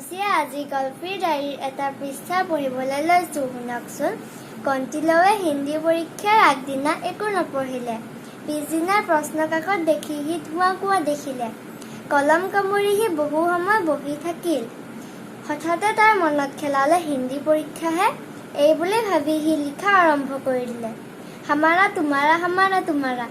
মচিয়ে আজি গল্পীৰ ডায়েৰীৰ এটা পৃষ্ঠা পঢ়িবলৈ লৈছোঁ। শুনকচোন। কণ্টিলৱে হিন্দী পৰীক্ষাৰ আগদিনা একো নপঢ়িলে। পিছদিনাৰ প্ৰশ্ন কাকত দেখি সি ধোঁৱা কোৱা দেখিলে। কলম কামুৰি সি বহু সময় বহি থাকিল। হঠাতে তাৰ মনত খেলালে হিন্দী পৰীক্ষাহে। এই বুলি ভাবি সি লিখা আৰম্ভ কৰি দিলে। হামাৰা তুমাৰা